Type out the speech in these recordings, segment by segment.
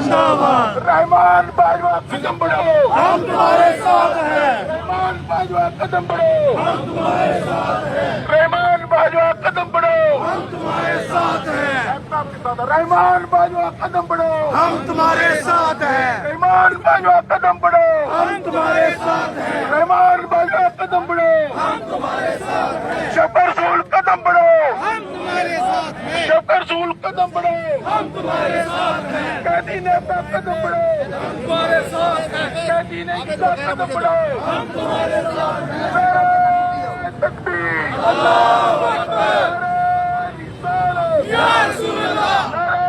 जिंदाबाद। रहमान बाजवा कदम बढ़ाओ, हम तुम्हारे साथ हैं। रहमान बाजवा कदम बढ़ाओ, हम तुम्हारे साथ हैं। रहमान बाजवा कदम बढ़ाओ, हम तुम्हारे साथ हैं। रहमान बाजवा कदम बढ़ाओ, हम तुम्हारे साथ हैं। रहमान बाजवा कदम बढ़ाओ, हम तुम्हारे साथ हैं। रहमान बाजवा कदम बढ़ाओ, हम तुम्हारे साथ हैं। शब्बर रसूल कदम बढ़ाओ, हम तुम्हारे साथ हैं। शब्बर रसूल कदम बढ़ाओ, हम तुम्हारे साथ हैं। कैदी ने अपना कदम बढ़ाओ, हम तुम्हारे साथ हैं। कैदी ने कितना कदम बढ़ाओ, हम तुम्हारे साथ हैं। नारे तकबीर, अल्लाहू अकबर। नारे रिसालत, या रसूल अल्लाह। नारे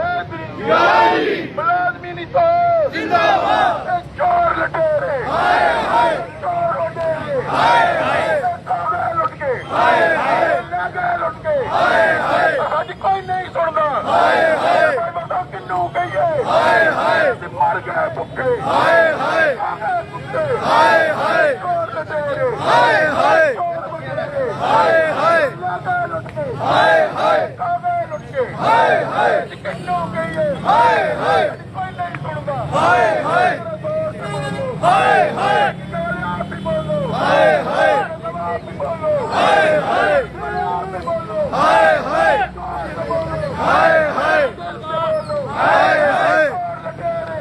हैदरी, या अली। मुलाज़िमीन तो जिंदाबाद। चोर लुटेरे, हाय हाय चोर लुटेरे, हाय हाय काबे लुट के, हाय हाय नागे लुट के, हाय हाय साडी कोई नहीं सुनदा, हाय हाय भाई बता किन्नू कहिए, हाय हाय मर गए भुक्खे, हाय हाय काबे कुत्ते, हाय हाय चोर लुटेरे, हाय हाय चोर लुटेरे, हाय हाय नागे लुट के, हाय हाय काबे लुट के, हाय हाय किन्नू कहिए, हाय हाय कोई नहीं सुनदा, हाय हाय हाय हाय आप ही बोलो, हाय हाय आप ही बोलो, हाय हाय आप ही बोलो, हाय हाय हाय हाय हाय हाय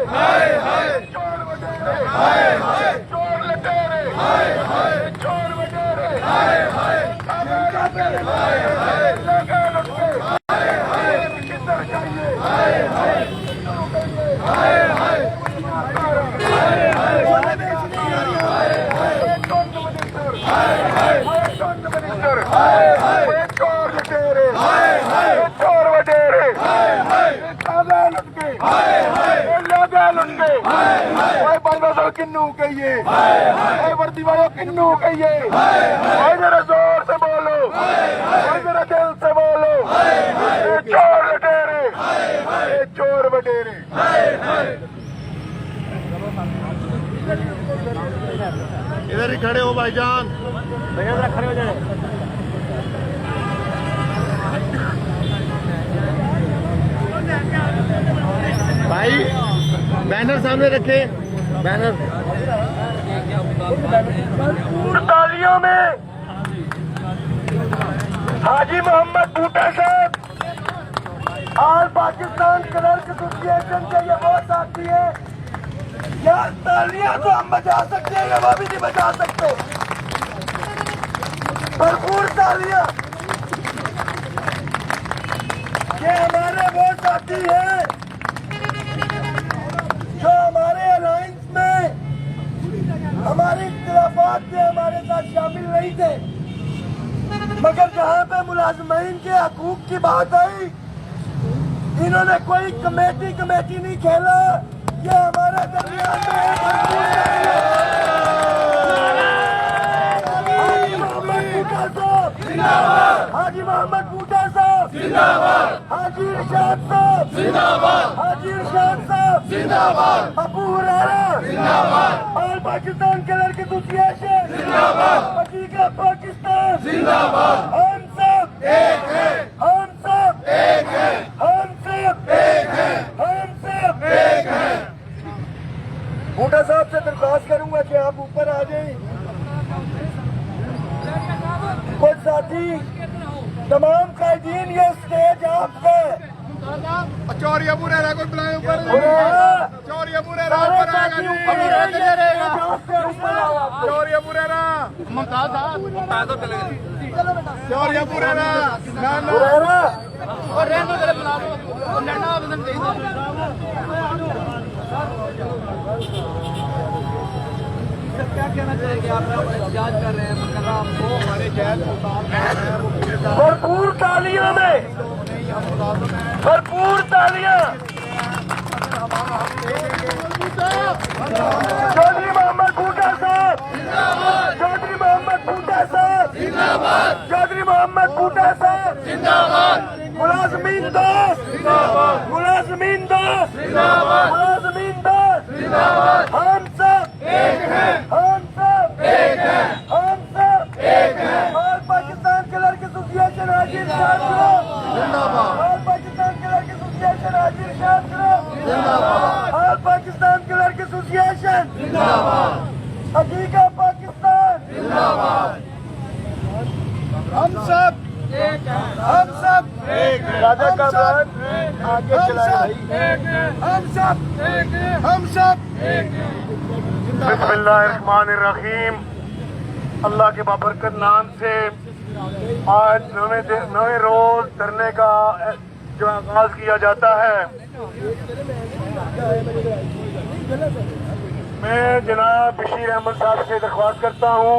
हाय हाय चोर लुटेरे, हाय हाय चोर लुटेरे, हाय हाय चोर लुटेरे, हाय हाय काबे लुटेरे, नागे लुट के, किधर जाइए, हाय हाय हाय हाय चोर लुटेरे, चोर वडेरे, काबे लुट के, लागे लुट के, ओए बंदो किन्नू कहिए, ओए वर्दी वालों किन्नू कहिए, ओए जरा जोर से बोलो, ओए जरा दिल से बोलो, ये चोर लुटेरे, ये चोर वडेरे। इधर ही खड़े हो भाईजान। भाई बैनर सामने रखे, बैनर। तालियों में हाजी मोहम्मद बूटा साहब ऑल पाकिस्तान क्लर्क एसोसिएशन के ये वो साथी है, यार तालियां तो हम बजा सकते हैं, ये वो भी नहीं बजा सकते, भरपूर तालियां। ये हमारे वो साथी हैं जो हमारे अलायंस में हमारे इख्तिलाफात में हमारे साथ शामिल नहीं थे, मगर जहाँ पे मुलाजमीन के हकूक की बात आई, इन्होंने कोई कमेटी नहीं खेला। ये हमारे दरमियान में है हाजी मोहम्मद बूटा साहब जिंदाबाद, हाजी मोहम्मद बूटा साहब जिंदाबाद, हाजी इरशाद साहब जिंदाबाद, हाजी इरशाद साहब जिंदाबाद, अबू हुरैरा जिंदाबाद, ऑल पाकिस्तान क्लर्क एसोसिएशन जिंदाबाद, हकीका पाकिस्तान जिंदाबाद। हम सब एक हैं, हम सब एक हैं, हम सब एक हैं, हम सब एक हैं। बूटा साहब से दरख्वास्त करूंगा कि आप ऊपर आ जाएं। कुछ साथी तमाम कायदीन, ये स्टेज आपका है। चौरिया बुरेरा को बुलाए ऊपर। चौरिया बुरेरा ऊपर आएगा जी। चौरिया बुरेरा मुमताज साहब, मुमताज चले गए। चौरिया बुरेरा ना ना और रहने दे बुला लो और लड़ना आवेदन दे दो। क्या कहना चाहेंगे आप? एहतजाज कर रहे हैं मुकर्रम को हमारे जैल भरपूर तालियों में, भरपूर तालियां। चौधरी मोहम्मद बूटा साहब जिंदाबाद, चौधरी मोहम्मद बूटा साहब जिंदाबाद, चौधरी मोहम्मद बूटा साहब जिंदाबाद, मुलाजमीन दोस्त जिंदाबाद, मुलाजमीन दोस्त जिंदाबाद, मुलाजमीन दोस्त जिंदाबाद। हम सब एक हैं, हम सब एक हैं, हम सब एक हैं। All Pakistan clerk association Haji Irshad group जिंदाबाद, all Pakistan clerk association Haji Irshad group all Pakistan clerk association हकीका पाकिस्तान हम सब राजा का बात आगे चलाए हम सब बिस्मिल्लाहिर्रहमानिर्रहीम। अल्लाह के बाबरकत नाम से आज नवे रोज धरने का जो आगाज किया जाता है, मैं जनाब बशीर अहमद साहब से दरख्वास्त करता हूँ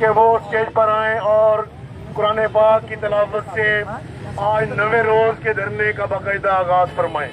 कि वो स्टेज पर आएं और कुरान पाक की तलावत से आज नवे रोज के धरने का बाकायदा आगाज फरमाएं।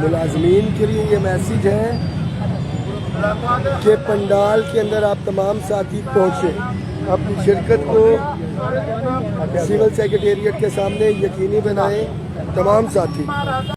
मुलाजमीन के लिए ये मैसेज है कि पंडाल के अंदर आप तमाम साथी पहुँचे, अपनी शिरकत को सिविल सेक्रेटेरिएट के सामने यकीनी बनाएं तमाम साथी।